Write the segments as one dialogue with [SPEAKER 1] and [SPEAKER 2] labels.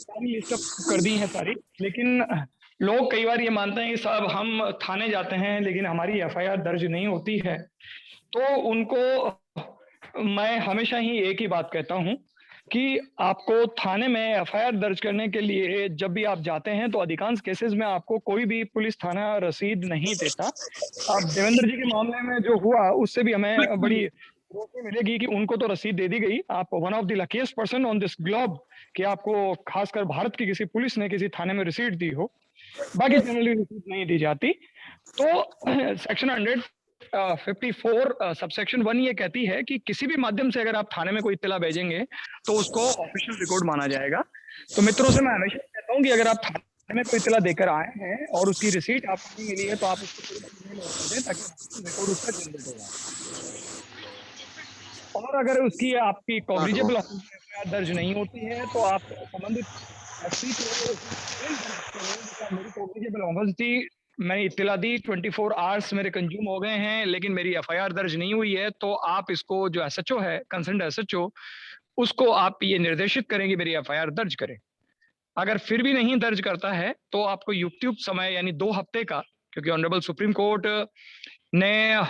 [SPEAKER 1] सारी list up कर दी है सारी, लेकिन लोग कई बार ये मानते हैं कि साहब हम थाने जाते हैं लेकिन हमारी एफआईआर दर्ज नहीं होती है। तो उनको मैं हमेशा ही एक ही बात कहता हूँ कि आपको थाने में एफआईआर दर्ज करने के लिए जब भी आप जाते हैं तो अधिकांश केसेस में आपको कोई भी पुलिस थाना रसीद नहीं देता। अब देवेंद्र जी के मामले में जो हुआ उससे भी हमें बड़ी रोशनी मिलेगी कि उनको तो रसीद दे दी गई। आप one of the luckiest person on this globe कि आपको खासकर भारत की किसी पुलिस ने किसी थाने में रिसीट दी हो, बाकी जनरली रिसीट नहीं दी जाती। तो सेक्शन 154 सबसेक्शन 1 ये कहती है कि किसी भी माध्यम से अगर आप थाने में कोई इत्तला भेजेंगे तो उसको ऑफिशियल रिकॉर्ड माना जाएगा। तो मित्रों से मैं हमेशा कहता हूँ कि अगर आप थाने में कोई इत्तला देकर आए हैं और उसकी रिसीट आपको नहीं मिली है तो आप उसको ईमेल कर दें ताकि रिकॉर्ड उसका जनरेट हो जाए। और अगर उसकी आपकी कॉग्निजेबल दर्ज नहीं होती है तो आप संबंधित एसपी को मेल दर्ज करें, मेरी कॉग्निजेबल ऑफेंस थी, मैंने इत्तला दी, 24 आवर्स मेरे कंज्यूम हो गए हैं लेकिन मेरी एफआईआर दर्ज नहीं हुई है। तो आप इसको जो एसएचओ है, कंसर्न्ड एसएचओ, उसको आप ये निर्देशित करें कि मेरी एफआईआर दर्ज करें। अगर फिर भी नहीं दर्ज करता है तो आपको युक्तियुक्त समय यानी 2 हफ्ते का, क्योंकि ऑनरेबल सुप्रीम कोर्ट ने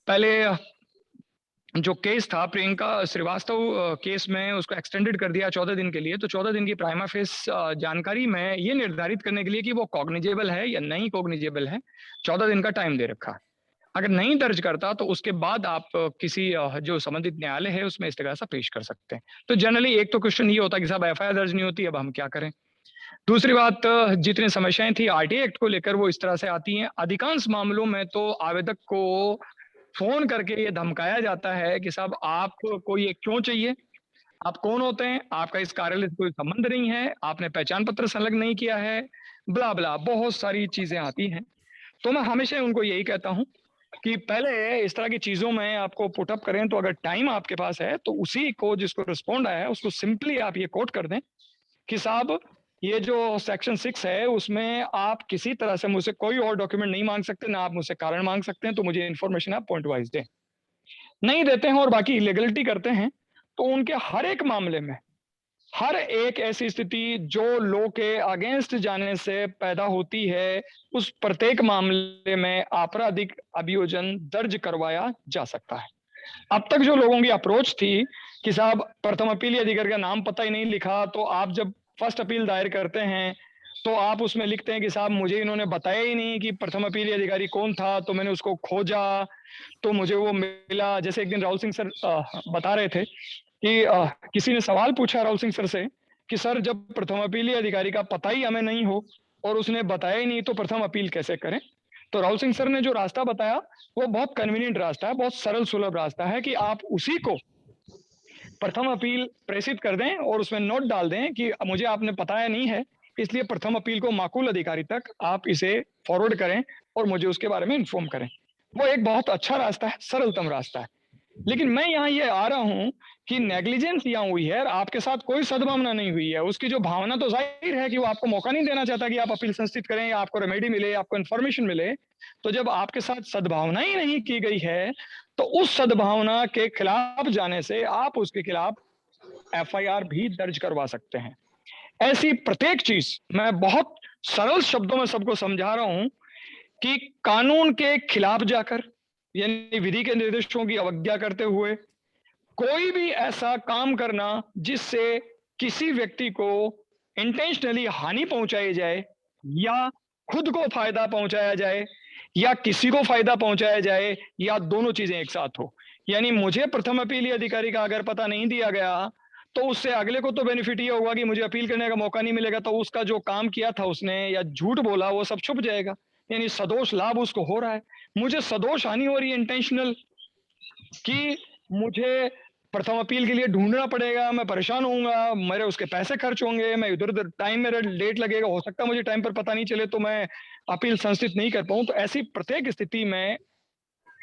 [SPEAKER 1] पहले जो केस था प्रियंका श्रीवास्तव केस में उसको एक्सटेंडेड कर दिया 14 दिन के लिए। तो 14 दिन की प्राइमा फेस जानकारी में ये निर्धारित करने के लिए कि वो कॉग्निजेबल है या नहीं कॉग्निजेबल है, 14 दिन का टाइम दे रखा। अगर नहीं दर्ज करता तो उसके बाद आप किसी जो संबंधित न्यायालय है उसमें इस्तेगासा पेश कर सकते हैं। तो जनरली एक तो क्वेश्चन ये होता है कि साहब एफआईआर दर्ज नहीं होती, अब हम क्या करें। दूसरी बात, जितनी समस्याएं थी आरटीआई एक्ट को लेकर वो इस तरह से आती हैं। अधिकांश मामलों में तो आवेदक को फोन करके ये धमकाया जाता है कि साहब आपको ये क्यों चाहिए, आप कौन होते हैं, आपका इस कार्यालय से कोई संबंध नहीं है, आपने पहचान पत्र संलग्न नहीं किया है, ब्ला ब्ला बहुत सारी चीजें आती हैं। तो मैं हमेशा उनको यही कहता हूं कि पहले इस तरह की चीजों में आपको पुट अप करें तो अगर टाइम आपके पास है तो उसी को जिसको रिस्पॉन्ड आया है उसको सिंपली आप ये कोट कर दें कि साहब ये जो सेक्शन 6 है उसमें आप किसी तरह से मुझसे कोई और डॉक्यूमेंट नहीं मांग सकते, ना आप मुझसे कारण मांग सकते हैं, तो मुझे इन्फॉर्मेशन आप पॉइंट वाइज दें। नहीं देते हैं और बाकी इलीगलिटी करते हैं तो उनके हर एक मामले में, हर एक ऐसी स्थिति जो लॉ के अगेंस्ट जाने से पैदा होती है, उस प्रत्येक मामले में आपराधिक अभियोजन दर्ज करवाया जा सकता है। अब तक जो लोगों की अप्रोच थी कि साहब प्रथम अपीली अधिकारी का नाम पता ही नहीं लिखा, तो आप जब फर्स्ट अपील दायर करते हैं तो आप उसमें लिखते हैं कि साहब मुझे इन्होंने बताया ही नहीं कि प्रथम अपीली अधिकारी कौन था, तो मैंने उसको खोजा तो मुझे वो मिला। जैसे एक दिन राहुल सिंह सर बता रहे थे कि किसी ने सवाल पूछा राहुल सिंह सर से कि सर जब प्रथम अपीली अधिकारी का पता ही हमें नहीं हो और उसने बताया ही नहीं तो प्रथम अपील कैसे करें। तो राहुल सिंह सर ने जो रास्ता बताया वो बहुत कन्वीनियंट रास्ता है, बहुत सरल सुलभ रास्ता है कि आप उसी को प्रथम अपील प्रेषित कर दें और उसमें नोट डाल दें कि मुझे आपने बताया नहीं है, इसलिए प्रथम अपील को माकूल अधिकारी तक आप इसे फॉरवर्ड करें और मुझे उसके बारे में इन्फॉर्म करें। वो एक बहुत अच्छा रास्ता है, सरलतम रास्ता है। लेकिन मैं यहाँ ये आ रहा हूँ कि नेग्लिजेंस यहाँ हुई है, आपके साथ कोई सद्भावना नहीं हुई है। उसकी जो भावना तो जाहिर है कि वो आपको मौका नहीं देना चाहता कि आप अपील संस्थित करें या आपको रेमेडी मिले, आपको इन्फॉर्मेशन मिले। तो जब आपके साथ सद्भावना ही नहीं की गई है तो उस सद्भावना के खिलाफ जाने से आप उसके खिलाफ एफआईआर भी दर्ज करवा सकते हैं। ऐसी प्रत्येक चीज मैं बहुत सरल शब्दों में सबको समझा रहा हूं कि कानून के खिलाफ जाकर यानी विधि के निर्देशों की अवज्ञा करते हुए कोई भी ऐसा काम करना जिससे किसी व्यक्ति को इंटेंशनली हानि पहुंचाई जाए या खुद को फायदा पहुंचाया जाए या किसी को फायदा पहुंचाया जाए या दोनों चीजें एक साथ हो। यानी मुझे प्रथम अपीली अधिकारी का अगर पता नहीं दिया गया तो उससे अगले को तो बेनिफिट ये होगा कि मुझे अपील करने का मौका नहीं मिलेगा, तो उसका जो काम किया था उसने या झूठ बोला वो सब छुप जाएगा। यानी सदोष लाभ उसको हो रहा है, मुझे सदोष हानि हो रही है इंटेंशनल कि मुझे प्रथम अपील के लिए ढूंढना पड़ेगा, मैं परेशान होऊंगा, मेरे उसके पैसे खर्च होंगे, मैं इधर उधर टाइम मेरा लेट लगेगा, हो सकता है मुझे टाइम पर पता नहीं चले तो मैं अपील संस्थित नहीं कर पाऊं। तो ऐसी प्रत्येक स्थिति में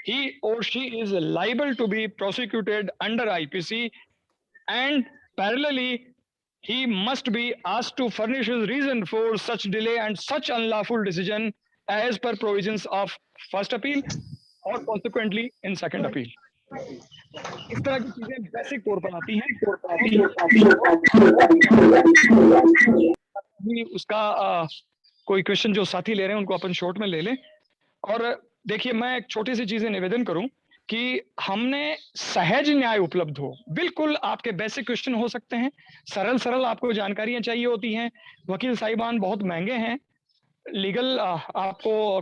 [SPEAKER 1] he or she is liable to be prosecuted under IPC and parallelly he must be asked to furnish his reason for such delay and such unlawful decision as per provisions of first appeal or consequently in second appeal. इस तरह की चीजें basic तौर पर आती हैं। उसका कोई क्वेश्चन जो साथी ले रहे हैं उनको अपन शॉर्ट में ले लें। और देखिए, मैं एक छोटी सी चीजें निवेदन करूं कि हमने सहज न्याय उपलब्ध हो। बिल्कुल आपके बेसिक क्वेश्चन हो सकते हैं, सरल आपको जानकारियां चाहिए होती हैं। वकील साहिबान बहुत महंगे हैं। लीगल आपको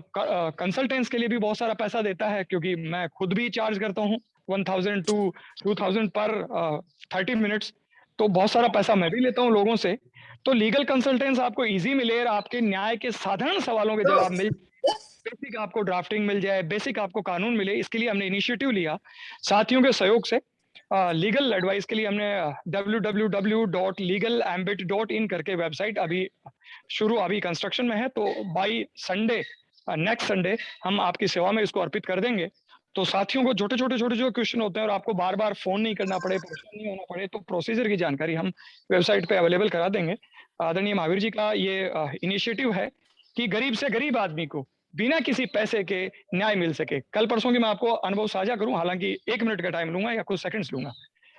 [SPEAKER 1] कंसल्टेंट्स के लिए भी बहुत सारा पैसा देता है, क्योंकि मैं खुद भी चार्ज करता हूँ 1000 टू 2000 पर 30 मिनट्स। तो बहुत सारा पैसा मैं भी लेता हूँ लोगों से। तो लीगल कंसल्टेंट्स आपको इजी मिले और आपके न्याय के साधारण सवालों के जवाब मिल, बेसिक आपको ड्राफ्टिंग मिल जाए, बेसिक आपको कानून मिले, इसके लिए हमने इनिशिएटिव लिया साथियों के सहयोग से। लीगल एडवाइस के लिए हमने www.legalambit.in करके वेबसाइट अभी कंस्ट्रक्शन में है। तो बाई संडे, नेक्स्ट संडे हम आपकी सेवा में इसको अर्पित कर देंगे। तो साथियों को छोटे छोटे जो क्वेश्चन होते हैं और आपको बार बार फोन नहीं करना पड़े, परेशान नहीं होना पड़े, तो प्रोसीजर की जानकारी हम वेबसाइट पे अवेलेबल करा देंगे। आदरणीय महावीर जी का ये इनिशिएटिव है कि गरीब से गरीब आदमी को बिना किसी पैसे के न्याय मिल सके। कल परसों की मैं आपको अनुभव साझा करूं, हालांकि 1 मिनट का टाइम लूंगा या कुछ सेकंड्स लूंगा।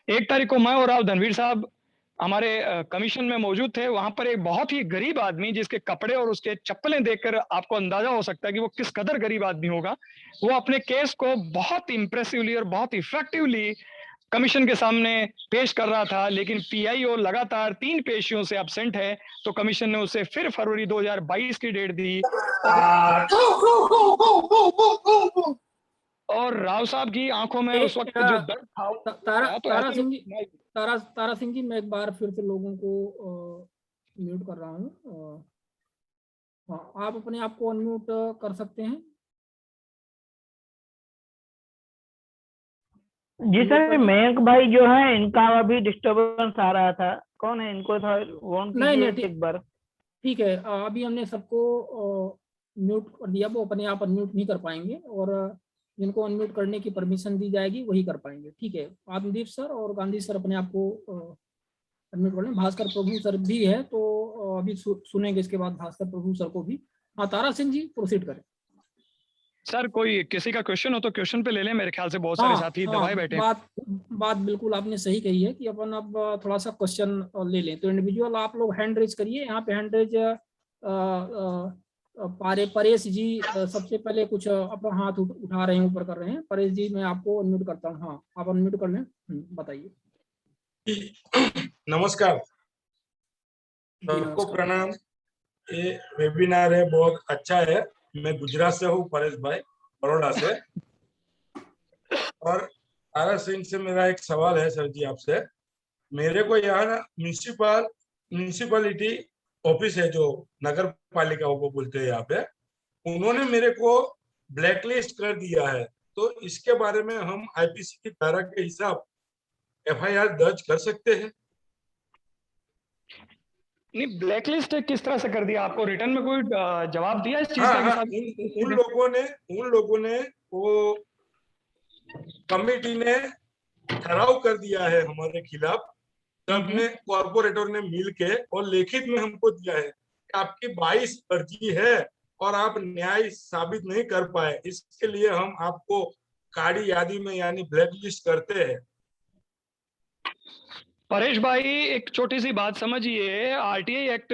[SPEAKER 1] 1 तारीख को मैं और आप धनवीर साहब हमारे कमीशन में मौजूद थे। वहां पर एक बहुत ही गरीब आदमी, जिसके कपड़े और उसके चप्पलें देखकर आपको अंदाजा हो सकता है कि वो किस कदर गरीब आदमी होगा, वो अपने केस को बहुत इंप्रेसिवली और बहुत इफेक्टिवली कमीशन के सामने पेश कर रहा था। लेकिन पीआईओ लगातार 3 पेशियों से एब्सेंट है, तो कमीशन ने उसे फिर फरवरी 2022 की डेट दी। और राव साहब की आंखों में उस वक्त जो दर्द था,
[SPEAKER 2] तारा सिंह जी, मैं एक बार फिर से लोगों को म्यूट कर रहा हूँ। हाँ, आप अपने आप को अनम्यूट कर सकते हैं।
[SPEAKER 3] जी सर, मयंक भाई जो है, इनका अभी डिस्टरबेंस आ रहा था। कौन है? इनको था वार्न कीजिए एक बार।
[SPEAKER 2] ठीक है, अभी हमने सबको म्यूट कर दिया, वो अपने आप अनम्यूट नहीं कर पाएंगे, और जिनको अनम्यूट करने की परमिशन दी जाएगी वही कर पाएंगे। ठीक है, आत्मदीप सर और गांधी सर अपने आप को अनम्यूट कर लें। भास्कर प्रभु सर भी है, तो अभी सुनेंगे इसके बाद भास्कर प्रभु सर को भी। हाँ, तारा सिंह जी प्रोसीड करें।
[SPEAKER 1] सर, कोई किसी का क्वेश्चन हो तो क्वेश्चन पे ले लें, मेरे ख्याल से बहुत सारे साथी दबाए बैठे हैं।
[SPEAKER 2] बात बिल्कुल आपने सही कही है कि अपन अब थोड़ा सा क्वेश्चन ले लें। तो इंडिविजुअल आप लोग हैंड रेज करिए। यहाँ पे हैंड रेज परेश जी सबसे पहले कुछ अपना हाथ उठा रहे हैं, ऊपर कर रहे हैं। परेश जी, मैं आपको अनम्यूट करता हूँ। हाँ, आप अनम्यूट कर लें, बताइए।
[SPEAKER 4] नमस्कार, सबको प्रणाम। ये वेबिनार है, बहुत अच्छा है। मैं गुजरात से हूँ, परेश भाई बड़ौदा से। और तारा सिंह से मेरा एक सवाल है सर जी आपसे। मेरे को यहाँ ना म्यूनिसिपैलिटी ऑफिस है, जो नगर पालिका को बोलते हैं यहाँ पे, उन्होंने मेरे को ब्लैकलिस्ट कर दिया है। तो इसके बारे में हम आईपीसी की धारा के हिसाब एफआईआर दर्ज कर सकते हैं?
[SPEAKER 1] नहीं, ब्लैकलिस्ट किस तरह से कर दिया? आपको रिटर्न में कोई जवाब दिया इस चीज का?
[SPEAKER 4] हाँ, उन लोगों ने वो कमेटी ने ठहराव कर दिया है हमारे खिलाफ। सबने कॉर्पोरेटर ने मिलके और लिखित में हमको दिया है कि आपकी 22 अर्जी है और आप न्याय साबित नहीं कर पाए, इसके लिए हम आपको काली यादी में यानी ब्लैक लिस्ट करते हैं।
[SPEAKER 1] परेश भाई, एक छोटी सी बात समझिए। आरटीआई एक्ट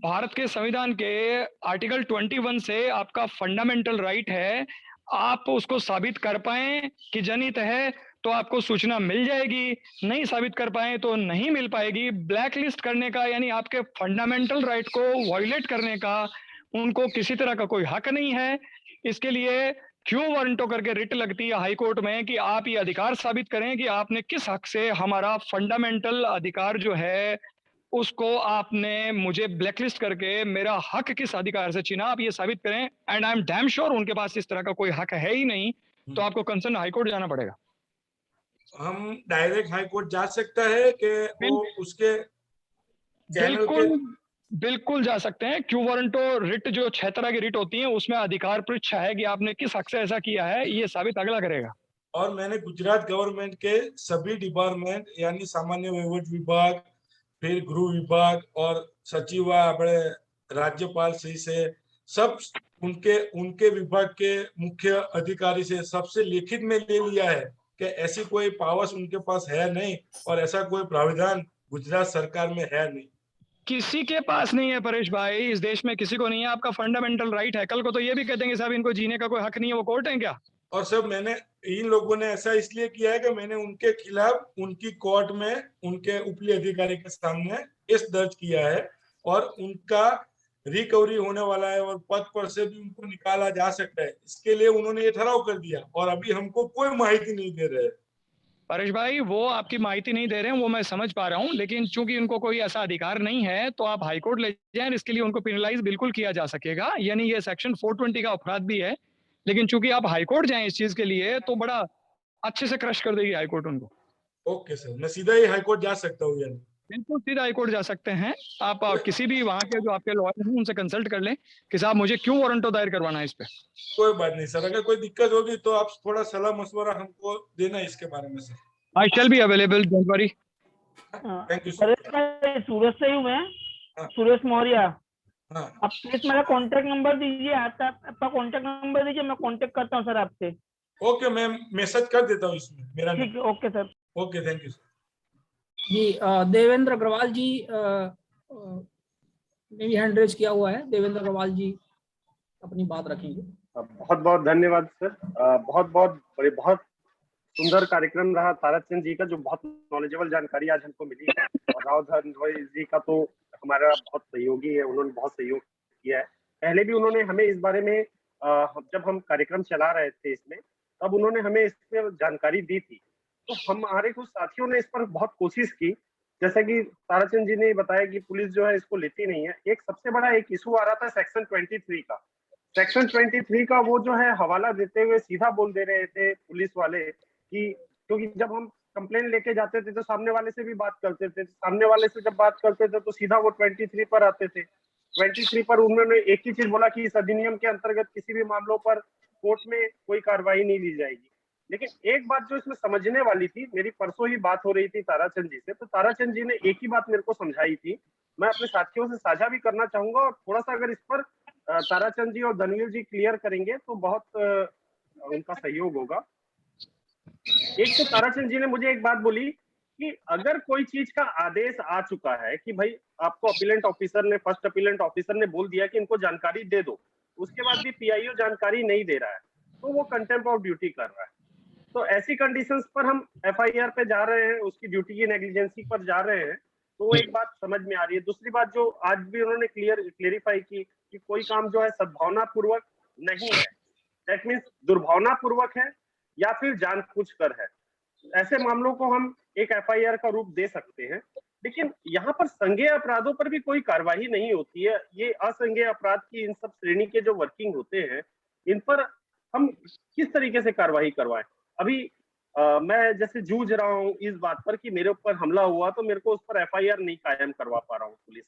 [SPEAKER 1] भारत के संविधान के आर्टिकल 21 से आपका फंडामेंटल राइट है। आप उसको साबित कर पाए कि जनित है तो आपको सूचना मिल जाएगी, नहीं साबित कर पाए तो नहीं मिल पाएगी। ब्लैक लिस्ट करने का यानी आपके फंडामेंटल राइट को वायलेट करने का उनको किसी तरह का कोई हक नहीं है। इसके लिए क्यों वारंटो करके रिट लगती है हाई कोर्ट में कि आप ये अधिकार साबित करें कि आपने किस हक से हमारा फंडामेंटल अधिकार जो है उसको आपने मुझे ब्लैकलिस्ट करके मेरा हक किस अधिकार से छीना, आप ये साबित करें। And I am damn sure उनके पास इस तरह का कोई हक है ही नहीं। तो आपको कंसर्न हाई कोर्ट जाना पड़ेगा।
[SPEAKER 4] हम डायरेक्ट हाई कोर्ट जा सकता है कि वो उसके चैनल के?
[SPEAKER 1] बिल्कुल जा सकते हैं। क्यू वारंटो रिट जो 6 तरह की रिट होती है उसमें अधिकार पृच्छ है कि आपने किस हक से ऐसा किया है, ये साबित अगला करेगा।
[SPEAKER 4] और मैंने गुजरात गवर्नमेंट के सभी डिपार्टमेंट यानी सामान्य वहीवट विभाग, फिर गृह विभाग और सचिव अपने राज्यपाल श्री से सब उनके विभाग के मुख्य अधिकारी से सबसे लिखित में ले लिया है कि ऐसी कोई पावर्स उनके पास है नहीं और ऐसा कोई प्राविधान गुजरात सरकार में है नहीं।
[SPEAKER 1] किसी के पास नहीं है परेश भाई, इस देश में किसी को नहीं है। आपका फंडामेंटल राइट है। कल को तो ये भी कह देंगे साहब इनको जीने का कोई हक नहीं है, वो कोर्ट है क्या?
[SPEAKER 4] और सब मैंने इन लोगों ने ऐसा इसलिए किया है कि मैंने उनके खिलाफ उनकी कोर्ट में उनके उपली अधिकारी के सामने केस दर्ज किया है और उनका रिकवरी होने वाला है और पद पर से भी उनको निकाला जा सकता है। इसके लिए उन्होंने ये ठहराव कर दिया और अभी हमको कोई माहिती नहीं दे रहे।
[SPEAKER 1] परेश भाई, वो आपकी माहिती नहीं दे रहे हैं, वो मैं समझ पा रहा हूँ, लेकिन चूंकि उनको कोई ऐसा अधिकार नहीं है तो आप हाईकोर्ट ले जाएं, इसके लिए उनको पेनलाइज बिल्कुल किया जा सकेगा। यानी ये सेक्शन 420 का अपराध भी है, लेकिन चूंकि आप हाईकोर्ट जाएं इस चीज के लिए तो बड़ा अच्छे से क्रश कर देगी हाईकोर्ट उनको।
[SPEAKER 4] ओके सर, मैं सीधा ही हाईकोर्ट जा सकता हूँ यानी?
[SPEAKER 1] बिल्कुल सीधा हाईकोर्ट जा सकते हैं आप। किसी भी वहां के जो आपके लॉयर हैं उनसे कंसल्ट कर लें कि साहब मुझे क्यों वारंट दायर करवाना है इस पे।
[SPEAKER 4] कोई बात नहीं सर, अगर कोई दिक्कत होगी तो आप थोड़ा सलाह मशवरा हमको देना इसके बारे में sir.
[SPEAKER 1] I shall be available, don't worry.
[SPEAKER 4] Thank you sir.
[SPEAKER 3] Surat से हूँ मैं,
[SPEAKER 4] हाँ।
[SPEAKER 3] सुरेश मौर्य।
[SPEAKER 4] हाँ
[SPEAKER 3] आप प्लीज मेरा कांटेक्ट नंबर दीजिए, आपका कांटेक्ट नंबर दीजिए, मैं कांटेक्ट करता हूँ सर आपसे।
[SPEAKER 4] ओके, मैं मैसेज कर देता हूँ इसमें मेरा।
[SPEAKER 3] ठीक है, okay sir.
[SPEAKER 4] Okay, thank you sir.
[SPEAKER 2] जी देवेंद्र अग्रवाल जी ने भी हैंड रेज किया हुआ है। देवेंद्र अग्रवाल जी अपनी बात रखेंगे।
[SPEAKER 5] बहुत बहुत धन्यवाद सर। बहुत सुंदर कार्यक्रम रहा ताराचंद जी का, जो बहुत नॉलेजेबल जानकारी आज हमको मिली है। और राव धन जी का तो हमारा बहुत सहयोगी है, उन्होंने बहुत सहयोग किया है। पहले भी उन्होंने हमें इस बारे में जब हम कार्यक्रम चला रहे थे इसमें, तब उन्होंने हमें इस पर जानकारी दी थी। तो हमारे कुछ साथियों ने इस पर बहुत कोशिश की, जैसा कि ताराचंद जी ने बताया कि पुलिस जो है इसको लेती नहीं है। एक सबसे बड़ा एक इशू आ रहा था सेक्शन 23 का। सेक्शन 23 का वो जो है हवाला देते हुए सीधा बोल दे रहे थे पुलिस वाले कि, क्योंकि जब हम कंप्लेन लेके जाते थे तो सामने वाले से भी बात करते थे, सामने वाले से जब बात करते थे तो सीधा वो 23 पर आते थे। 23 पर उन्होंने एक ही चीज बोला कि इस अधिनियम के अंतर्गत किसी भी मामलों पर कोर्ट में कोई कार्रवाई नहीं ली जाएगी। लेकिन एक बात जो इसमें समझने वाली थी, मेरी परसों ही बात हो रही थी ताराचंद जी से, तो ताराचंद जी ने एक ही बात मेरे को समझाई थी, मैं अपने साथियों से साझा भी करना चाहूंगा। और थोड़ा सा अगर इस पर ताराचंद जी और धनवीर जी क्लियर करेंगे तो बहुत उनका सहयोग होगा। एक तो ताराचंद जी ने मुझे एक बात बोली कि अगर कोई चीज का आदेश आ चुका है कि भाई आपको अपीलेंट ऑफिसर ने, फर्स्ट अपीलेंट ऑफिसर ने बोल दिया कि इनको जानकारी दे दो, उसके बाद भी पीआईओ जानकारी नहीं दे रहा है, तो वो कंटेम्प्ट ऑफ ड्यूटी कर रहा है। तो ऐसी कंडीशंस पर हम एफआईआर पे जा रहे हैं, उसकी ड्यूटी की नेग्लिजेंसी पर जा रहे हैं, तो वो एक बात समझ में आ रही है। दूसरी बात जो आज भी उन्होंने क्लियरिफाई की कि कोई काम जो है सद्भावना पूर्वक नहीं है, दैट मीन्स दुर्भावना पूर्वक है या फिर जानबूझकर है। ऐसे मामलों को हम एक एफआईआर का रूप दे सकते हैं। लेकिन यहाँ पर संज्ञेय अपराधों पर भी कोई कार्यवाही नहीं होती है। ये असंज्ञेय अपराध की इन सब श्रेणी के जो वर्किंग होते हैं, इन पर हम किस तरीके से कार्यवाही करवाएं। अभी मैं जैसे जूझ रहा हूँ इस बात पर कि मेरे ऊपर हमला हुआ तो मेरे को उस पर एफआईआर नहीं कायम करवा पा रहा हूँ पुलिस।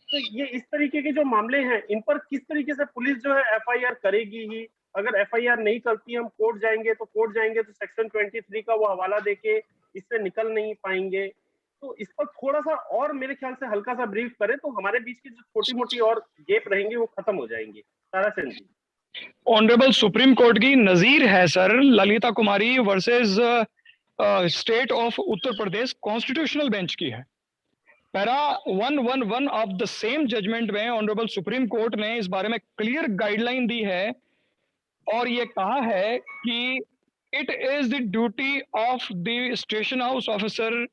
[SPEAKER 5] तो ये इस तरीके के जो मामले हैं, इन पर किस तरीके से पुलिस जो है एफआईआर करेगी ही। अगर एफआईआर नहीं करती, हम कोर्ट जाएंगे तो सेक्शन 23 का वो हवाला देके इससे निकल नहीं पाएंगे। तो इस पर थोड़ा सा और मेरे ख्याल से हल्का सा ब्रीफ करें तो हमारे बीच की जो छोटी मोटी और गैप रहेंगी वो खत्म हो जाएंगी। Tarachand ji.
[SPEAKER 1] Honourable Supreme Court की नजीर है sir, Lalita Kumari versus state of Uttar Pradesh constitutional bench की है। Para 111 of the same judgement में ऑनरेबल सुप्रीम कोर्ट ने इस बारे में क्लियर गाइडलाइन दी है और ये कहा है कि it is the duty of the station house officer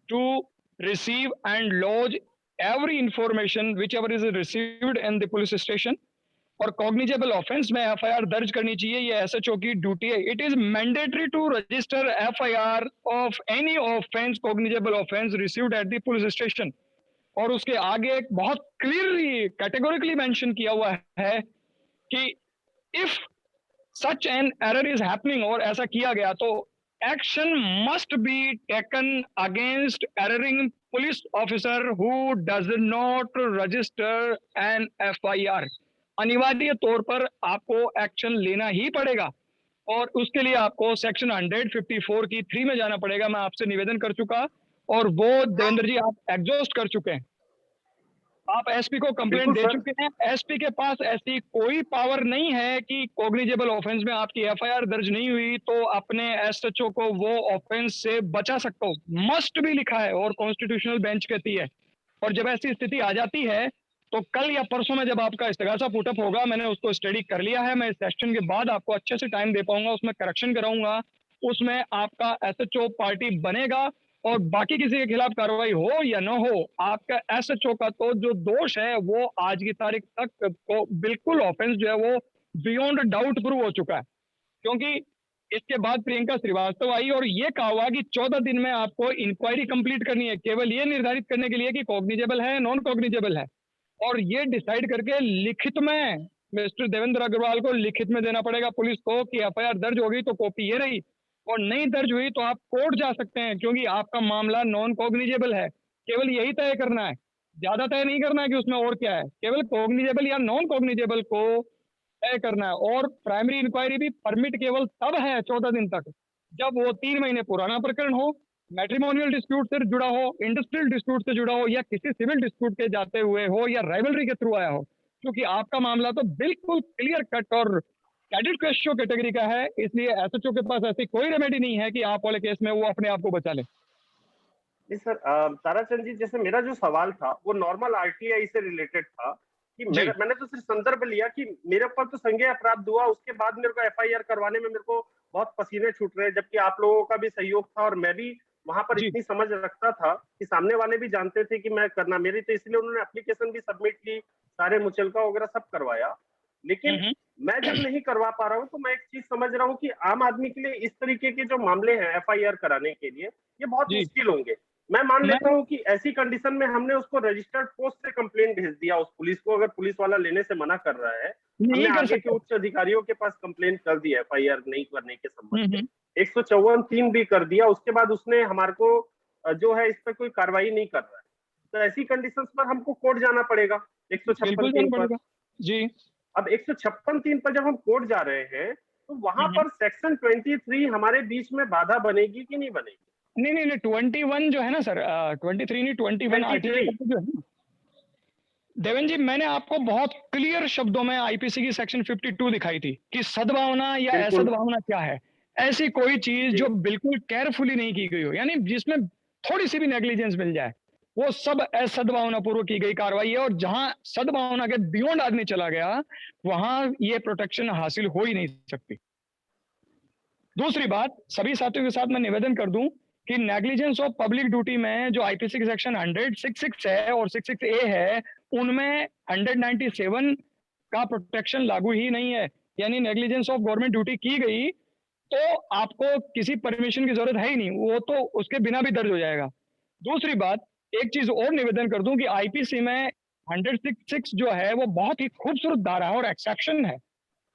[SPEAKER 1] to receive and lodge every information whichever is received in the police station. और कॉग्निजेबल ऑफेंस में एफआईआर दर्ज करनी चाहिए, ये एसएचओ की ड्यूटी है। It is mandatory to register FIR of any offence cognizable offence received at the police station. और उसके आगे एक बहुत क्लियरली कैटेगोरिकली मेंशन किया हुआ है कि if such an error is happening, और ऐसा किया गया तो action must be taken against erring police officer who does not register an FIR. अनिवार्य तौर पर आपको एक्शन लेना ही पड़ेगा और उसके लिए आपको सेक्शन 154 की 3 में जाना पड़ेगा। मैं आपसे निवेदन कर चुका और वो देवेंद्र जी आप एग्जॉस्ट कर चुके हैं। आप एसपी को कंप्लेंट
[SPEAKER 5] बिल्कुल
[SPEAKER 1] दे
[SPEAKER 5] सर।
[SPEAKER 1] चुके हैं। एसपी के पास ऐसी कोई पावर नहीं है कि कॉग्निजेबल ऑफेंस में आपकी एफआईआर दर्ज नहीं हुई तो अपने एसएचओ को वो ऑफेंस से बचा सकते हो, मस्ट भी लिखा है और कॉन्स्टिट्यूशनल बेंच कहती है। और जब ऐसी स्थिति आ जाती है तो कल या परसों में जब आपका इस्तेगासा पुटअप होगा, मैंने उसको स्टडी कर लिया है, मैं इस सेशन के बाद आपको अच्छे से टाइम दे पाऊंगा, उसमें करेक्शन कराऊंगा, उसमें आपका एसएचओ पार्टी बनेगा और बाकी किसी के खिलाफ कार्रवाई हो या ना हो, आपका एसएचओ का तो जो दोष है वो आज की तारीख तक को बिल्कुल ऑफेंस जो है वो बियॉन्ड डाउट प्रूव हो चुका है। क्योंकि इसके बाद प्रियंका श्रीवास्तव आई और ये कहा हुआ कि 14 दिन में आपको इंक्वायरी कंप्लीट करनी है, केवल ये निर्धारित करने के लिए कि कॉग्निजेबल है नॉन कॉग्निजेबल है, और ये डिसाइड करके लिखित में मिस्टर देवेंद्र अग्रवाल को लिखित में देना पड़ेगा पुलिस को कि एफआईआर दर्ज होगी तो कॉपी ये रही, और नहीं दर्ज हुई तो आप कोर्ट जा सकते हैं क्योंकि आपका मामला नॉन कॉग्निजेबल है। केवल यही तय करना है, ज्यादा तय नहीं करना है कि उसमें और क्या है, केवल कॉग्निजेबल या नॉन कॉग्निजेबल को तय करना है। और प्राइमरी इंक्वायरी भी परमिट केवल तब है 14 दिन तक जब वो 3 महीने पुराना प्रकरण हो, मैट्रिमोनियल डिस्प्यूट से जुड़ा हो, इंडस्ट्रियल डिस्प्यूट से जुड़ा हो, या किसी सिविल डिस्प्यूट के जाते हुए हो, या राइवलरी के थ्रू आया हो। क्योंकि आपका मामला तो बिल्कुल क्लियर कट और कैडेट क्वेश्चन कैटेगरी का है, इसलिए एसएचओ के पास ऐसी कोई रेमेडी नहीं है कि आप वाले केस में वो अपने आप को बचा ले।
[SPEAKER 5] जी सर, ताराचंद जी, जैसे मेरा जो सवाल था वो नॉर्मल आरटीआई से रिलेटेड था कि मैंने तो सिर्फ संदर्भ लिया कि मेरे ऊपर तो संज्ञेय अपराध हुआ, उसके बाद मेरे को एफआईआर करवाने में मेरे को बहुत पसीने छूट रहे, जबकि आप लोगों का भी सहयोग था और मैं भी वहां पर इतनी समझ रखता था कि सामने वाले भी जानते थे कि मैं करना मेरी, तो इसलिए उन्होंने एप्लीकेशन भी सबमिट की, सारे मुचलका वगैरह सब करवाया। लेकिन मैं जब नहीं करवा पा रहा हूँ तो मैं एक चीज समझ रहा हूँ कि आम आदमी के लिए इस तरीके के जो मामले हैं एफआईआर कराने के लिए ये बहुत मुश्किल होंगे। मैं मान लेता हूँ कि ऐसी कंडीशन में हमने उसको रजिस्टर्ड पोस्ट से कंप्लेंट भेज दिया उस पुलिस को, अगर पुलिस वाला लेने से मना कर रहा है, हमने आगे के उच्च अधिकारियों के पास कंप्लेंट कर दी एफआईआर नहीं करने के संबंध में, 154(3) भी कर दिया, उसके बाद उसने हमारे को जो है इस पर कोई कार्रवाई नहीं कर रहा है, तो ऐसी कंडीशंस पर हमको कोर्ट जाना पड़ेगा 156(3) पर।
[SPEAKER 1] जी,
[SPEAKER 5] अब 156(3) पर जब हम कोर्ट जा रहे हैं तो वहां पर सेक्शन 23 हमारे बीच में बाधा बनेगी कि नहीं बनेगी?
[SPEAKER 1] नहीं 21 जो है ना सर, 23 नहीं 21 आर्टिकल जो है ना देवेन जी, मैंने आपको बहुत क्लियर शब्दों में आईपीसी की सेक्शन 52 दिखाई थी कि सद्भावना या असद्भावना क्या है। ऐसी कोई चीज जो बिल्कुल केयरफुली नहीं की गई हो, यानी जिसमें थोड़ी सी भी नेग्लिजेंस मिल जाए, वो सब असद्भावना पूर्वक की गई कार्रवाई है, और जहां सद्भावना के बियॉन्ड आदमी चला गया वहां ये प्रोटेक्शन हासिल हो ही नहीं सकती। दूसरी बात, सभी साथियों के साथ मैं निवेदन कर दूं कि नेग्लिजेंस ऑफ पब्लिक ड्यूटी में जो आईपीसी के सेक्शन 166 है और 66A है, उनमें 197 का प्रोटेक्शन लागू ही नहीं है। यानी नेग्लिजेंस ऑफ गवर्नमेंट ड्यूटी की गई तो आपको किसी परमिशन की जरूरत है ही नहीं, वो तो उसके बिना भी दर्ज हो जाएगा। दूसरी बात, एक चीज और निवेदन कर दूं कि आईपीसी में 166 जो है वो बहुत ही खूबसूरत धारा है और एक्सेप्शन है।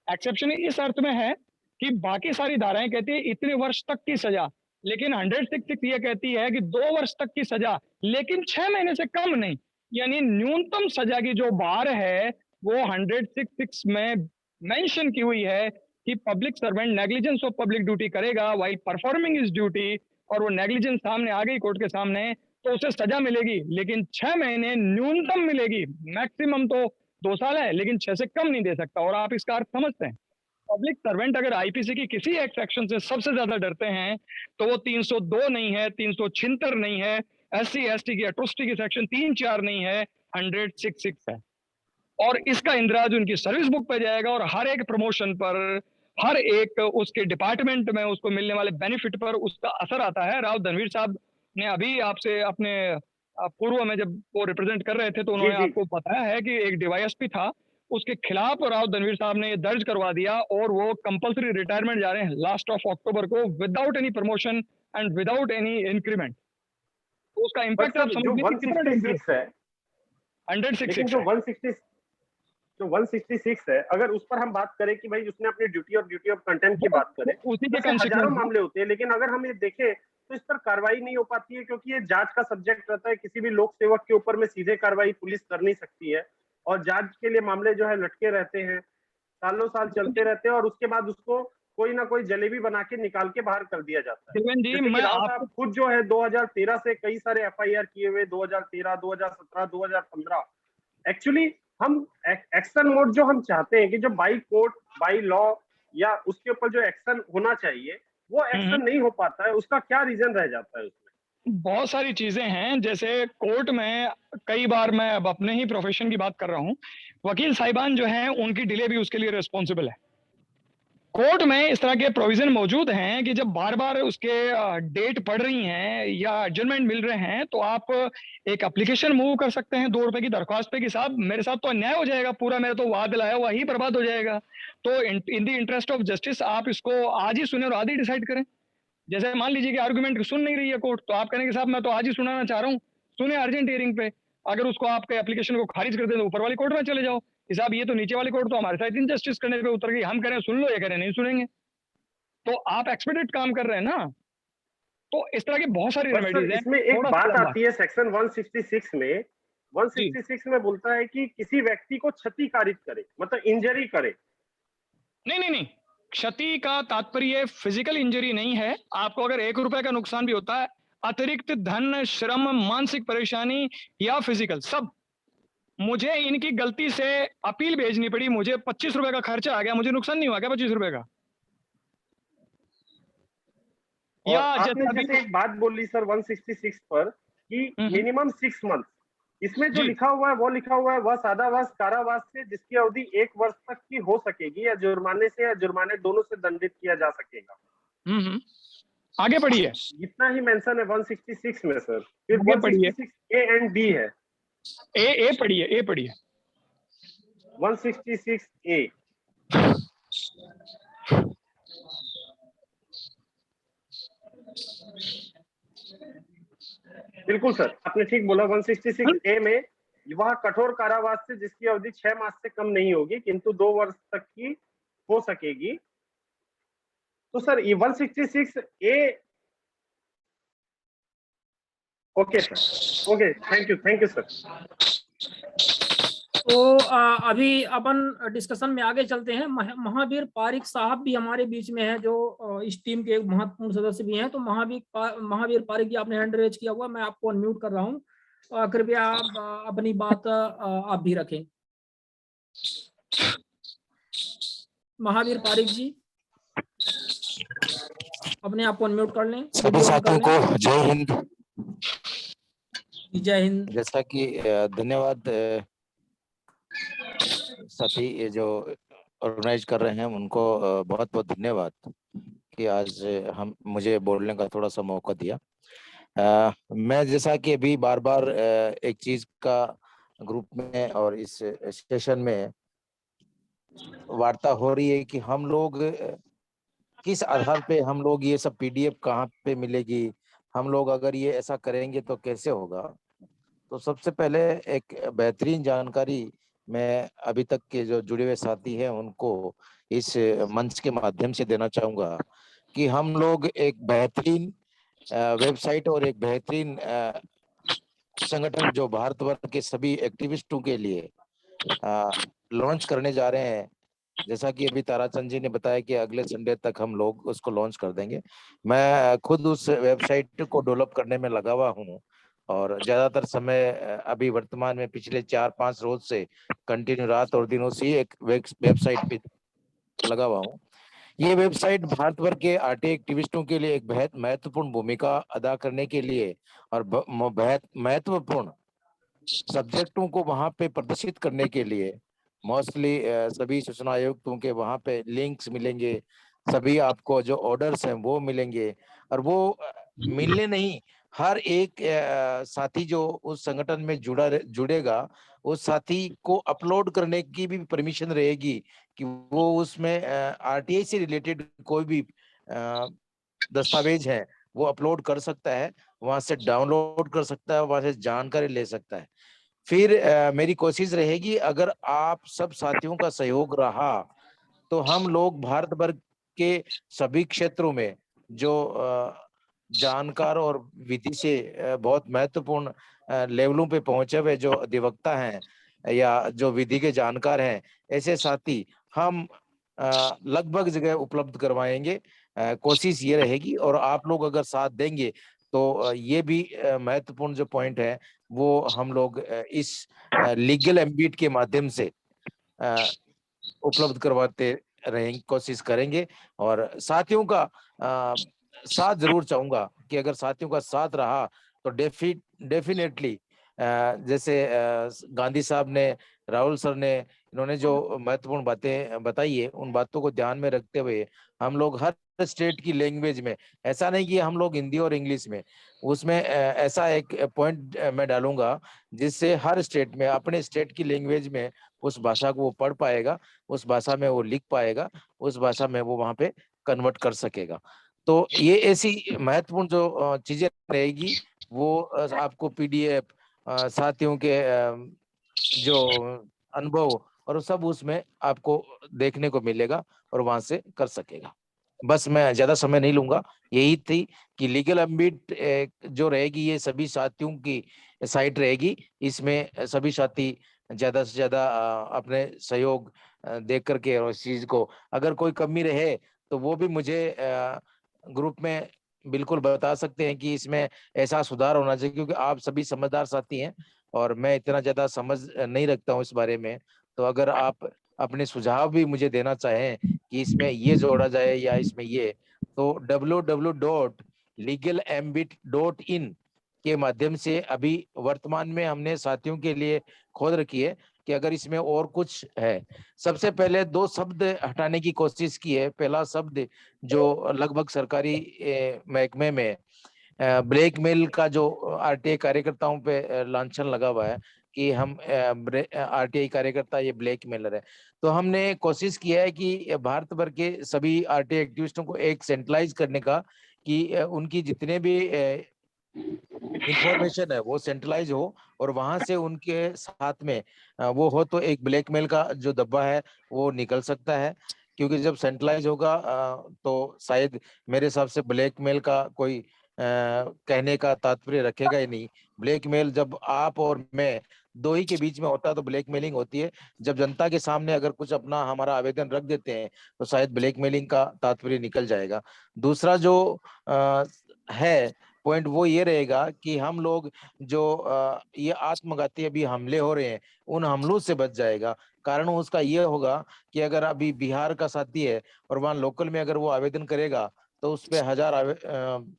[SPEAKER 1] एक्सेप्शन इस अर्थ में है कि बाकी सारी धाराएं कहती है इतने वर्ष तक की सजा, लेकिन 166 ये कहती है कि 2 वर्ष तक की सजा, लेकिन 6 महीने से कम नहीं। यानी न्यूनतम सजा की जो बार है वो 166 में मेंशन की हुई है कि public servant negligence of public duty करेगा व्हाइल परफॉर्मिंग इज ड्यूटी, और वो नेग्लिजेंस सामने आ गई कोर्ट के सामने तो उसे सजा मिलेगी, लेकिन 6 महीने न्यूनतम मिलेगी। मैक्सिमम तो 2 साल है, लेकिन 6 से कम नहीं दे सकता। और आप इसका अर्थ समझते हैं, पब्लिक सर्वेंट अगर आईपीसी की किसी एक सेक्शन से सबसे ज्यादा डरते हैं तो वो 302 नहीं है, 376 नहीं है, एससी एसटी की एट्रोसिटी की सेक्शन 3-4 नहीं है, 166 है। और इसका इंदिराज उनकी सर्विस बुक पे जाएगा और हर एक प्रमोशन पर, हर एक उसके डिपार्टमेंट में उसको मिलने वाले बेनिफिट पर उसका असर आता है। राव धनवीर साहब ने अभी आपसे अपने पूर्व में जब वो रिप्रेजेंट कर रहे थे तो उन्होंने आपको बताया है कि एक डीवाईएसपी था, उसके खिलाफ राव धनवीर साहब ने ये दर्ज करवा दिया और वो कंपलसरी रिटायरमेंट जा रहे हैं लास्ट ऑफ अक्टूबर को without any promotion and without any increment. तो उसका इम्पैक्ट आप समझ लीजिए कितना डेंजरस है। 166
[SPEAKER 5] जो 166 है, अगर उस पर हम बात करें कि भाई उसने अपनी ड्यूटी और ड्यूटी ऑफ कंटेम्प्ट की बात करें,
[SPEAKER 1] उसी के
[SPEAKER 5] हजारों मामले होते हैं, लेकिन अगर हम ये देखें तो इस पर कार्रवाई नहीं हो पाती है क्योंकि ये जांच का सब्जेक्ट रहता है। किसी भी लोक सेवक के ऊपर में सीधे कार्रवाई पुलिस कर नहीं सकती है और जांच के लिए मामले जो है लटके रहते हैं, सालों साल चलते रहते हैं और उसके बाद उसको कोई ना कोई जलेबी बना के निकाल के बाहर कर दिया जाता है। राव साहब खुद जो है 2013 से कई सारे एफआईआर किए हुए, 2013, 2017, 2015, एक्चुअली हम एक्शन मोड जो हम चाहते हैं कि जो बाई कोर्ट बाई लॉ या उसके ऊपर जो एक्शन होना चाहिए वो एक्शन नहीं हो पाता है, उसका क्या रीजन रह जाता है उसमें?
[SPEAKER 1] बहुत सारी चीजें हैं, जैसे कोर्ट में कई बार, मैं अब अपने ही प्रोफेशन की बात कर रहा हूँ, वकील साहिबान जो हैं उनकी डिले भी उसके लिए रिस्पॉन्सिबल है। कोर्ट में इस तरह के प्रोविजन मौजूद हैं कि जब बार बार उसके डेट पड़ रही हैं या एडजमेंट मिल रहे हैं, तो आप एक एप्लीकेशन मूव कर सकते हैं 2 रुपए की दरख्वास्त पे कि साहब मेरे साथ तो अन्याय हो जाएगा, पूरा मेरा तो वाद लाया हुआ ही बर्बाद हो जाएगा, तो in the interest of justice आप इसको आज ही सुने और आज ही डिसाइड करें। जैसे मान लीजिए कि आर्गुमेंट सुन नहीं रही है कोर्ट, तो आप कहेंगे साहब मैं तो आज ही सुनाना चाह रहा हूँ, सुने अर्जेंट हियरिंग पे। अगर उसको आपके एप्लीकेशन को खारिज कर दे तो ऊपर वाली कोर्ट में चले जाओ कि साहब ये तो नीचे वाली कोर्ट तो हमारे साथ इनजस्टिस करने पे उतर गई, हम कह रहे हैं सुन लो, ये कह रहे हैं नहीं सुनेंगे, तो आप एक्सपेडिट काम कर रहे हैं ना। तो इस तरह की बहुत सारी
[SPEAKER 5] पर सर
[SPEAKER 1] रेमेडीज हैं।
[SPEAKER 5] इसमें एक बात आती है सेक्शन 166 में,
[SPEAKER 1] जी
[SPEAKER 5] 166 में बोलता है कि किसी व्यक्ति को क्षति कारित करे, मतलब इंजरी करे।
[SPEAKER 1] नहीं नहीं नहीं, क्षति का तात्पर्य फिजिकल इंजरी नहीं है। आपको अगर 1 रुपए का नुकसान भी होता है, अतिरिक्त धन, श्रम, मानसिक परेशानी या फिजिकल, सब। मुझे इनकी गलती से अपील भेजनी पड़ी, मुझे 25 रुपए का खर्चा आ गया, मुझे नुकसान नहीं हुआ क्या 25 रुपए का?
[SPEAKER 5] और
[SPEAKER 1] या
[SPEAKER 5] आपने जैसे एक बात बोली सर 166 पर कि मिनिमम 6 मंथ, इसमें जो
[SPEAKER 1] जी।
[SPEAKER 5] लिखा हुआ है वो लिखा हुआ है वह सादावास कारावास से जिसकी अवधि 1 वर्ष तक की हो सकेगी या जुर्माने से या जुर्माने दोनों से दंडित किया जा सकेगा।
[SPEAKER 1] आगे पढ़िए।
[SPEAKER 5] इतना ही मेंशन है 166 में सर। फिर
[SPEAKER 1] आगे पढ़िए।
[SPEAKER 5] 166 ए एंड बी है।
[SPEAKER 1] ए पढ़िए, ए पढ़िए।
[SPEAKER 5] 166 ए। बिल्कुल सर, आपने ठीक बोला। 166 ए में वह कठोर कारावास से जिसकी अवधि 6 मास से कम नहीं होगी किंतु 2 वर्ष तक की हो सकेगी। तो सर ये 166 A, okay sir, okay, thank you sir.
[SPEAKER 2] तो अभी अपन डिस्कशन में आगे चलते हैं। महावीर पारिक साहब भी हमारे बीच में है, जो इस टीम के एक महत्वपूर्ण सदस्य भी हैं। तो महावीर पारिक जी, आपने हैंड रेज किया हुआ, मैं आपको अनम्यूट कर रहा हूँ, कृपया आप अपनी बात आप भी रखें। महावीर पारिक जी अपने आप को अनम्यूट कर लें।
[SPEAKER 6] सभी साथियों को जय हिंद।
[SPEAKER 2] जय हिंद।
[SPEAKER 6] जैसा कि धन्यवाद साथी ये जो ऑर्गेनाइज कर रहे हैं उनको बहुत बहुत धन्यवाद कि आज मुझे बोलने का थोड़ा सा मौका दिया। मैं जैसा कि अभी बार बार एक चीज का ग्रुप में और इस सेशन में वार्ता हो रही है कि हम लोग किस आधार पे हम लोग ये सब PDF कहाँ पे मिलेगी, हम लोग अगर ये ऐसा करेंगे तो कैसे होगा। तो सबसे पहले एक बेहतरीन जानकारी मैं अभी तक के जो जुड़े हुए साथी हैं उनको इस मंच के माध्यम से देना चाहूंगा कि हम लोग एक बेहतरीन वेबसाइट और एक बेहतरीन संगठन जो भारतवर्ष के सभी एक्टिविस्टों के लिए लॉन्च करने जा रहे हैं। जैसा कि अभी ताराचंद जी ने बताया कि अगले संडे तक हम लोग उसको लॉन्च कर देंगे। मैं खुद उस वेबसाइट को डेवलप करने में लगा हुआ हूँ और ज्यादातर समय अभी वर्तमान में पिछले 4-5 रोज से कंटिन्यू रात और दिनों से एक वेबसाइट पे लगा हुआ हूँ। ये वेबसाइट भारत भर के RTI एक्टिविस्टों के लिए एक बहुत महत्वपूर्ण भूमिका अदा करने के लिए और बहुत महत्वपूर्ण सब्जेक्टों को वहां पे प्रदर्शित करने के लिए मोस्टली सभी सूचना आयुक्तों के वहां पे लिंक्स मिलेंगे, सभी आपको जो ऑर्डर्स हैं वो मिलेंगे और वो मिलने नहीं, हर एक साथी जो उस संगठन में जुड़ेगा उस साथी को अपलोड करने की भी परमिशन रहेगी कि वो उसमें RTI से रिलेटेड कोई भी दस्तावेज है वो अपलोड कर सकता है, वहां से डाउनलोड कर सकता है, वहां से जानकारी ले सकता है। फिर मेरी कोशिश रहेगी अगर आप सब साथियों का सहयोग रहा तो हम लोग भारत भर के सभी क्षेत्रों में जो जानकार और विधि से बहुत महत्वपूर्ण लेवलों पे पहुंचे हुए जो अधिवक्ता हैं या जो विधि के जानकार हैं, ऐसे साथी हम लगभग जगह उपलब्ध करवाएंगे। कोशिश ये रहेगी और आप लोग अगर साथ देंगे तो ये भी महत्वपूर्ण जो पॉइंट है वो हम लोग इस लीगल एम्बिट के माध्यम से उपलब्ध करवाते रहेंगे, कोशिश करेंगे। और साथियों का साथ जरूर चाहूंगा कि अगर साथियों का साथ रहा तो डेफिनेटली जैसे गांधी साहब ने, राहुल सर ने, इन्होंने जो महत्वपूर्ण बातें बताई है, उन बातों को ध्यान में रखते हुए हम लोग हर स्टेट की लैंग्वेज में, ऐसा नहीं कि हम लोग हिंदी और इंग्लिश में, उसमें ऐसा एक पॉइंट मैं डालूंगा जिससे हर स्टेट में अपने स्टेट की लैंग्वेज में उस भाषा को वो पढ़ पाएगा, उस भाषा में वो लिख पाएगा, उस भाषा में वो वहां पे कन्वर्ट कर सकेगा। तो ये ऐसी महत्वपूर्ण जो चीजें रहेगी वो आपको पीडीएफ, साथियों के जो अनुभव और सब उसमें आपको देखने को मिलेगा और वहां से कर सकेगा। बस मैं ज्यादा समय नहीं लूंगा, यही थी कि लीगल एम्बिट जो रहेगी ये सभी साथियों की साइट रहेगी। इसमें सभी साथी ज्यादा से ज्यादा अपने सहयोग देख करके और इस चीज को अगर कोई कमी रहे तो वो भी मुझे ग्रुप में बिल्कुल बता सकते हैं कि इसमें ऐसा सुधार होना चाहिए, क्योंकि आप सभी समझदार साथी हैं और मैं इतना ज्यादा समझ नहीं रखता हूँ इस बारे में। तो अगर आप अपने सुझाव भी मुझे देना चाहें कि इसमें ये जोड़ा जाए या इसमें ये, तो www.legalambit.in के माध्यम से अभी वर्तमान में हमने साथियों के लिए खोल रखी है कि अगर इसमें और कुछ है। सबसे पहले 2 शब्द हटाने की कोशिश की है। पहला शब्द जो लगभग सरकारी महकमे में ब्लैकमेल का जो आरटीआई कार्यकर्ताओं पे लांछन लगा हुआ है कि हम आरटीआई कार्यकर्ता ये ब्लैकमेलर है, तो हमने कोशिश किया है कि भारत भर के सभी आरटीआई एक्टिविस्टों को एक सेंट्रलाइज करने का, कि उनकी जितने भी इंफॉर्मेशन है वो सेंट्रलाइज हो और वहां से उनके साथ में वो हो तो एक ब्लैकमेल का जो धब्बा है वो निकल सकता है। क्योंकि जब सेंट्रलाइज होगा तो शायद मेरे हिसाब से ब्लैकमेल का कोई कहने का तात्पर्य रखेगा ही नहीं। ब्लैकमेल जब आप और मैं दो ही के बीच में होता है तो ब्लैकमेलिंग होती है। जब जनता के सामने अगर कुछ अपना हमारा आवेदन रख देते हैं तो शायद ब्लैकमेलिंग का तात्पर्य निकल जाएगा। दूसरा जो है पॉइंट वो ये रहेगा कि हम लोग जो ये आत्मघाती अभी हमले हो रहे हैं उन हमलों से बच जाएगा। कारण उसका ये होगा कि अगर अभी बिहार का साथी है और वहां लोकल में अगर वो आवेदन करेगा तो उस पे 1000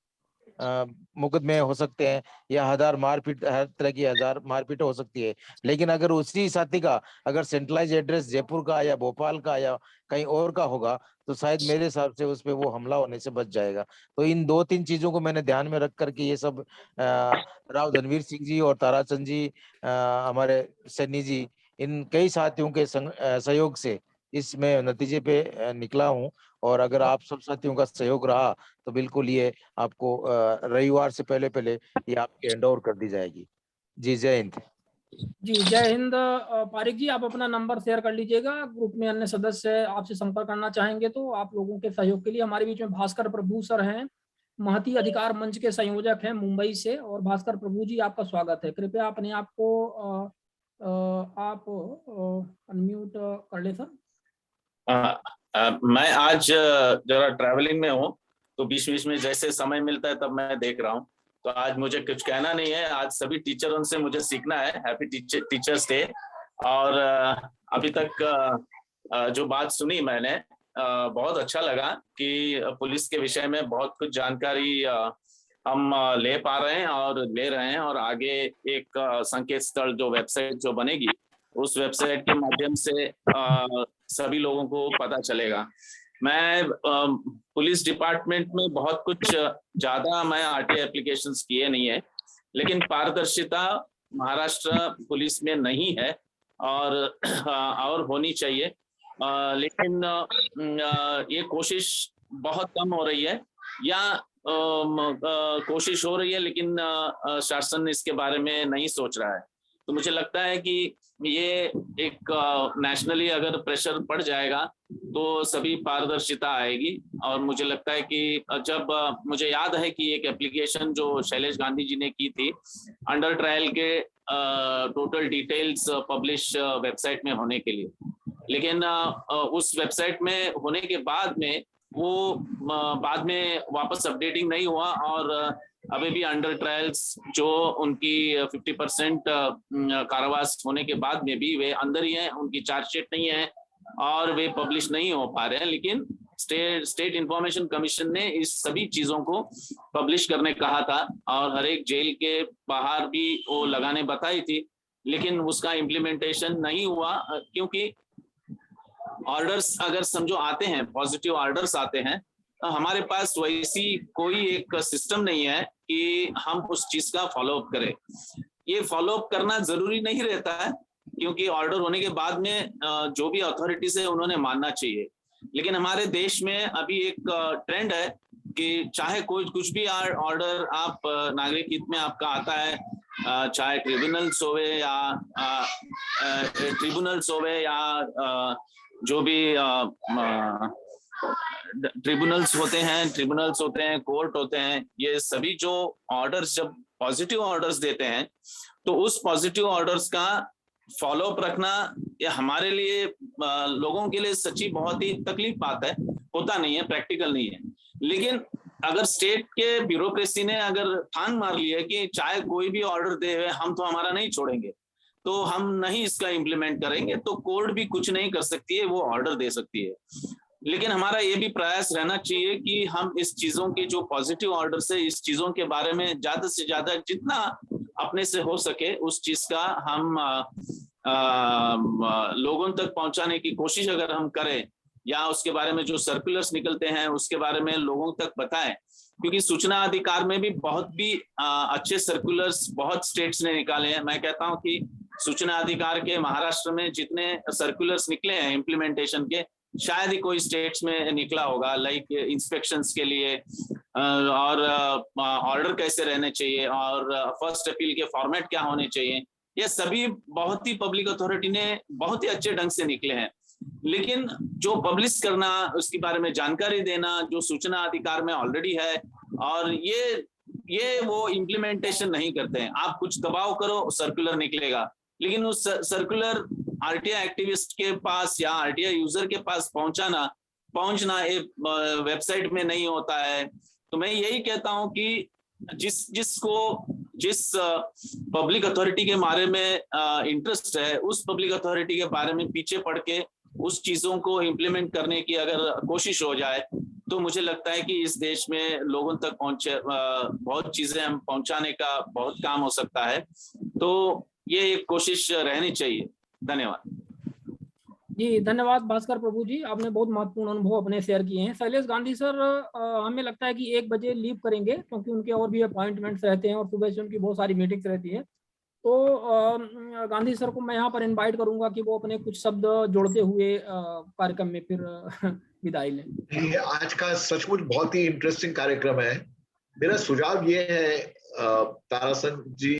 [SPEAKER 6] मुकदमे हो सकते हैं या 1000 मारपीट, हर तरह की 1000 मारपीट हो सकती है। लेकिन अगर उसी साथी का अगर सेंट्रलाइज एड्रेस जयपुर का या भोपाल का या कहीं और का होगा तो शायद मेरे हिसाब से उस पे वो हमला होने से बच जाएगा। तो इन 2-3 चीजों को मैंने ध्यान में रख करके ये सब राव धनवीर सिंह जी और ताराचंद जी, हमारे सन्नी जी, इन कई साथियों के सहयोग से इसमें नतीजे पे निकला हूँ। और अगर आप सब साथियों का सहयोग रहा तो बिल्कुल ये आपको रविवार से पहले पहले ये आपके हैंड ओवर कर दी जाएगी। जी जय हिंद।
[SPEAKER 2] जी जय हिंद। पारिक जी आप अपना नंबर शेयर कर लीजिएगा, ग्रुप में अन्य सदस्य आपसे संपर्क करना चाहेंगे तो आप लोगों के सहयोग के लिए। हमारे बीच में भास्कर प्रभु सर हैं, महती अधिकार मंच के संयोजक हैं मुंबई से। और भास्कर प्रभु जी आपका स्वागत है, कृपया अपने आप को आप अनम्यूट कर ले सर।
[SPEAKER 7] मैं आज जरा ट्रैवलिंग में हूँ तो बीच बीच में जैसे समय मिलता है तब मैं देख रहा हूँ। तो आज मुझे कुछ कहना नहीं है, आज सभी टीचरों से मुझे सीखना है। Happy teachers day. और अभी तक जो बात सुनी मैंने बहुत अच्छा लगा कि पुलिस के विषय में बहुत कुछ जानकारी हम ले पा रहे हैं और ले रहे हैं। और आगे एक संकेत स्थल जो वेबसाइट जो बनेगी उस वेबसाइट के माध्यम से सभी लोगों को पता चलेगा। मैं पुलिस डिपार्टमेंट में बहुत कुछ ज्यादा मैं आरटीआई एप्लीकेशंस किए नहीं है, लेकिन पारदर्शिता महाराष्ट्र पुलिस में नहीं है और होनी चाहिए। लेकिन ये कोशिश बहुत कम हो रही है या कोशिश हो रही है लेकिन शासन इसके बारे में नहीं सोच रहा है। तो मुझे लगता है कि ये एक नेशनली अगर प्रेशर पड़ जाएगा तो सभी पारदर्शिता आएगी। और मुझे लगता है कि जब मुझे याद है कि एक एप्लीकेशन जो शैलेश गांधी जी ने की थी अंडर ट्रायल के टोटल डिटेल्स पब्लिश वेबसाइट में होने के लिए, लेकिन उस वेबसाइट में होने के बाद में वो बाद में वापस अपडेटिंग नहीं हुआ और अभी भी अंडर ट्रायल्स जो उनकी 50% कारावास होने के बाद में भी वे अंदर ही हैं, उनकी चार्जशीट नहीं है और वे पब्लिश नहीं हो पा रहे हैं। लेकिन स्टेट इंफॉर्मेशन कमीशन ने इस सभी चीजों को पब्लिश करने कहा था और हर एक जेल के बाहर भी वो लगाने बताई थी, लेकिन उसका इम्प्लीमेंटेशन नहीं हुआ क्योंकि ऑर्डर्स अगर समझो आते हैं, पॉजिटिव ऑर्डर्स आते हैं, तो हमारे पास वैसी कोई एक सिस्टम नहीं है कि हम उस चीज का फॉलोअप करें। ये फॉलोअप करना जरूरी नहीं रहता है क्योंकि ऑर्डर होने के बाद में जो भी अथॉरिटीज है उन्होंने मानना चाहिए। लेकिन हमारे देश में अभी एक ट्रेंड है कि चाहे कोई कुछ भी ऑर्डर आप नागरिक हित में आपका आता है, चाहे ट्रिब्यूनल्स होवे या जो भी ट्रिब्यूनल्स होते हैं, कोर्ट होते हैं, ये सभी जो ऑर्डर्स जब पॉजिटिव ऑर्डर्स देते हैं तो उस पॉजिटिव ऑर्डर्स का फॉलोअप रखना ये हमारे लिए लोगों के लिए सच्ची बहुत ही तकलीफ बात है, होता नहीं है, प्रैक्टिकल नहीं है। लेकिन अगर स्टेट के ब्यूरोक्रेसी ने अगर ठान मार लिया कि चाहे कोई भी ऑर्डर दे हम तो हमारा नहीं छोड़ेंगे, तो हम नहीं इसका इम्प्लीमेंट करेंगे, तो कोर्ट भी कुछ नहीं कर सकती है, वो ऑर्डर दे सकती है। लेकिन हमारा ये भी प्रयास रहना चाहिए कि हम इस चीजों के जो पॉजिटिव ऑर्डर से इस चीजों के बारे में ज्यादा से ज्यादा जितना अपने से हो सके उस चीज का हम लोगों तक पहुंचाने की कोशिश अगर हम करें, या उसके बारे में जो सर्कुलर्स निकलते हैं उसके बारे में लोगों तक बताएं, क्योंकि सूचना अधिकार में भी बहुत भी अच्छे सर्कुलर्स बहुत स्टेट्स ने निकाले हैं। मैं कहता हूं कि सूचना अधिकार के महाराष्ट्र में जितने सर्कुलर्स निकले हैं इम्प्लीमेंटेशन के, शायद ही कोई स्टेट्स में निकला होगा, लाइक इंस्पेक्शंस के लिए और ऑर्डर कैसे रहने चाहिए और फर्स्ट अपील के फॉर्मेट क्या होने चाहिए, ये सभी बहुत ही पब्लिक अथॉरिटी ने बहुत ही अच्छे ढंग से निकले हैं। लेकिन जो पब्लिश करना, उसके बारे में जानकारी देना जो सूचना अधिकार में ऑलरेडी है, और ये वो इम्प्लीमेंटेशन नहीं करते हैं। आप कुछ दबाव करो सर्कुलर निकलेगा, लेकिन उस सर्कुलर आरटीआई एक्टिविस्ट के पास या आरटीआई यूजर के पास पहुंचना एक वेबसाइट में नहीं होता है। तो मैं यही कहता हूं कि जिस पब्लिक अथॉरिटी के बारे में इंटरेस्ट है, उस पब्लिक अथॉरिटी के बारे में पीछे पड़ के उस चीजों को इम्प्लीमेंट करने की अगर कोशिश हो जाए, तो मुझे लगता है कि इस देश में लोगों तक पहुंचे बहुत चीजें हम पहुंचाने का बहुत काम हो सकता है। तो ये एक कोशिश रहनी चाहिए। धन्यवाद
[SPEAKER 2] जी। धन्यवाद भास्कर प्रभु जी, आपने बहुत महत्वपूर्ण अनुभव अपने शेयर किए हैं। शैलेश गांधी सर हमें लगता है कि 1 बजे लीव करेंगे क्योंकि उनके और भी अपॉइंटमेंट्स रहते हैं और सुबह से उनकी बहुत सारी मीटिंग्स रहती है। तो गांधी सर को मैं यहाँ पर इनवाइट करूंगा कि वो अपने कुछ शब्द जोड़ते हुए कार्यक्रम में फिर विदाई लें।
[SPEAKER 8] आज का सचमुच बहुत ही इंटरेस्टिंग कार्यक्रम है। मेरा सुझाव ये है ताराचंद जी